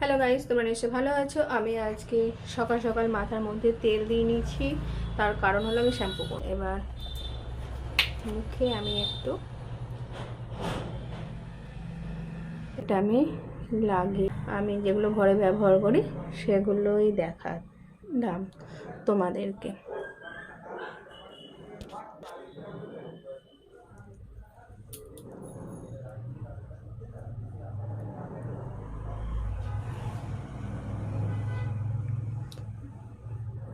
Hello guys, তোমরা নিশ্চয়ই ভালো আছো। আমি আজকে সকাল সকাল মাথার মধ্যে তেল দিয়ে নিচ্ছি। তার কারণ হলো আমি শ্যাম্পু করব। এবার মুখে আমি একটু এটা আমি লাগিয়ে আমি যেগুলো ঘরে ব্যবহার করি সেগুলোই দেখালাম তোমাদেরকে।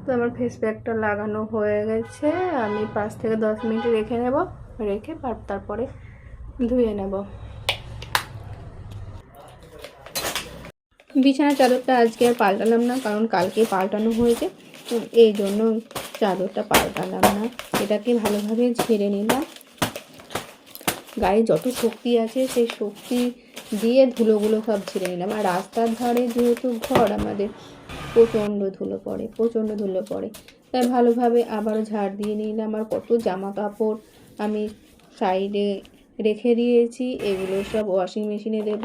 তো আমার ফেস প্যাকটা লাগানো হয়ে গেছে। আমি 5 থেকে 10 মিনিট রেখে নেব, রেখে তারপরে ধুয়ে নেব। বিছানার চাদরটা আজকে আর পাল্টালাম না, কারণ কালকে পাল্টানো হয়েছে, এই জন্য চাদরটা পাল্টালাম না। এটাকে ভালোভাবে ঝেড়ে নিলাম। গায়ে যত শক্তি আছে সেই শক্তি দিয়ে ধুলোগুলো সব ঝেড়ে নিলাম। আর রাস্তার ধারে যেহেতু ঘর আমাদের, প্রচণ্ড ধুলো পড়ে, তাই ভালোভাবে আবারও ঝাড় দিয়ে নিলাম। আর কত জামা কাপড় আমি সাইডে রেখে দিয়েছি, এগুলো সব ওয়াশিং মেশিনে দেব।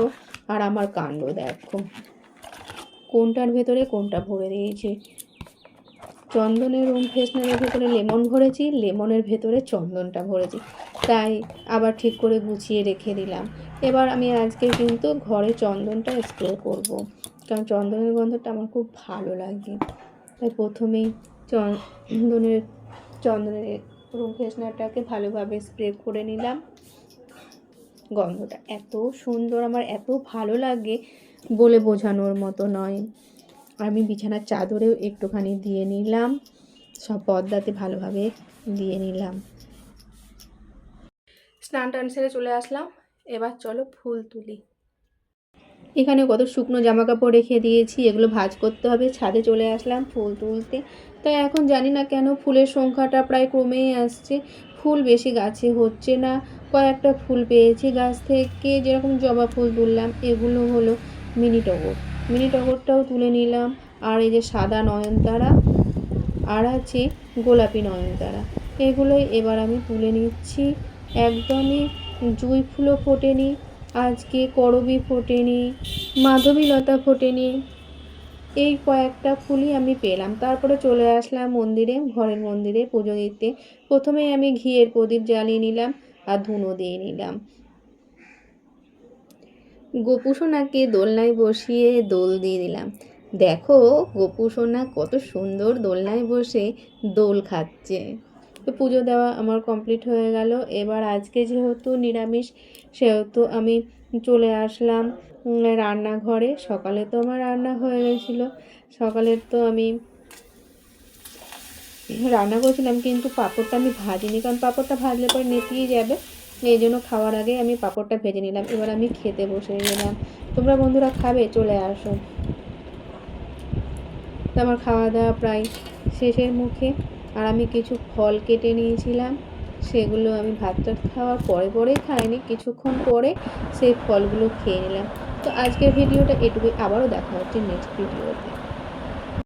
আর আমার কাণ্ড দেখো, কোনটার ভেতরে কোনটা ভরে দিয়েছি। চন্দনের রুম ফ্রেশনারের ভেতরে লেমন ভরেছি, লেমনের ভেতরে চন্দনটা ভরেছি, তাই আবার ঠিক করে গুছিয়ে রেখে দিলাম। এবার আমি আজকে কিন্তু ঘরে চন্দনটা স্প্রে করব, কারণ চন্দনের গন্ধটা আমার খুব ভালো লাগে। তাই প্রথমেই চন্দনের রুম ফ্রেশনারটাকে ভালোভাবে স্প্রে করে নিলাম। গন্ধটা এত সুন্দর, আমার এত ভালো লাগে বলে বোঝানোর মতো নয়। আমি বিছানার চাদরেও একটুখানি দিয়ে নিলাম, সব পর্দাতে ভালোভাবে দিয়ে নিলাম। স্নান টান সেরে চলে আসলাম। এবার চলো ফুল তুলি। এখানে কত শুকনো জামা কাপড় রেখে দিয়েছি, এগুলো ভাঁজ করতে হবে। ছাদে চলে আসলাম ফুল তুলতে। তাই এখন জানি না কেন ফুলের সংখ্যাটা প্রায় কমেই আসছে, ফুল বেশি গাছে হচ্ছে না। কয়েকটা ফুল পেয়েছি গাছ থেকে, যেরকম জবা ফুল তুললাম, এগুলো হলো মিনি টগরটাও তুলে নিলাম। আর এই যে সাদা নয়নতারা আর আছে গোলাপি নয়নতারা, এগুলোই এবার আমি তুলে নিচ্ছি। একদমই জুঁই ফুলও ফোটেনি আজকে, করবী ফোটেনি, মাধবীলতা ফোটেনি, এই কয়েকটা ফুলই আমি পেলাম। তারপরে চলে আসলাম মন্দিরে, ঘরের মন্দিরে পুজো দিতে। প্রথমে আমি ঘিয়ের প্রদীপ জ্বালিয়ে নিলাম আর ধুনো দিয়ে নিলাম। গোপু সোনাকে দোলনায় বসিয়ে দোল দিয়ে দিলাম। দেখো গোপু সোনা কত সুন্দর দোলনায় বসে দোল খাচ্ছে। তো পুজো দেওয়া আমার কমপ্লিট হয়ে গেল। এবার আজকে যেহেতু নিরামিষ, সেহেতু আমি চলে আসলাম রান্নাঘরে। সকালে তো আমার রান্না হয়ে গেছিলো, সকালের তো আমি রান্না করেছিলাম, কিন্তু পাঁপড়টা আমি ভাজিনি, কারণ পাঁপড়টা ভাজলে পরে নেতিয়ে যাবে। এই জন্য খাওয়ার আগে আমি পাঁপড়টা ভেজে নিলাম। এবার আমি খেতে বসে গেলাম। তোমরা বন্ধুরা খাবে, চলে আসো। তো আমার খাওয়া দাওয়া প্রায় শেষের মুখে। আর আমি কিছু ফল কেটে নিয়েছিলাম, সেগুলো আমি ভাত টাত খাওয়ার পরে খাইনি, কিছুক্ষণ পরে সেই ফলগুলো খেয়ে নিলাম। তো আজকের ভিডিওটা এটুকুই, আবারও দেখা হচ্ছে নেক্সট ভিডিওতে।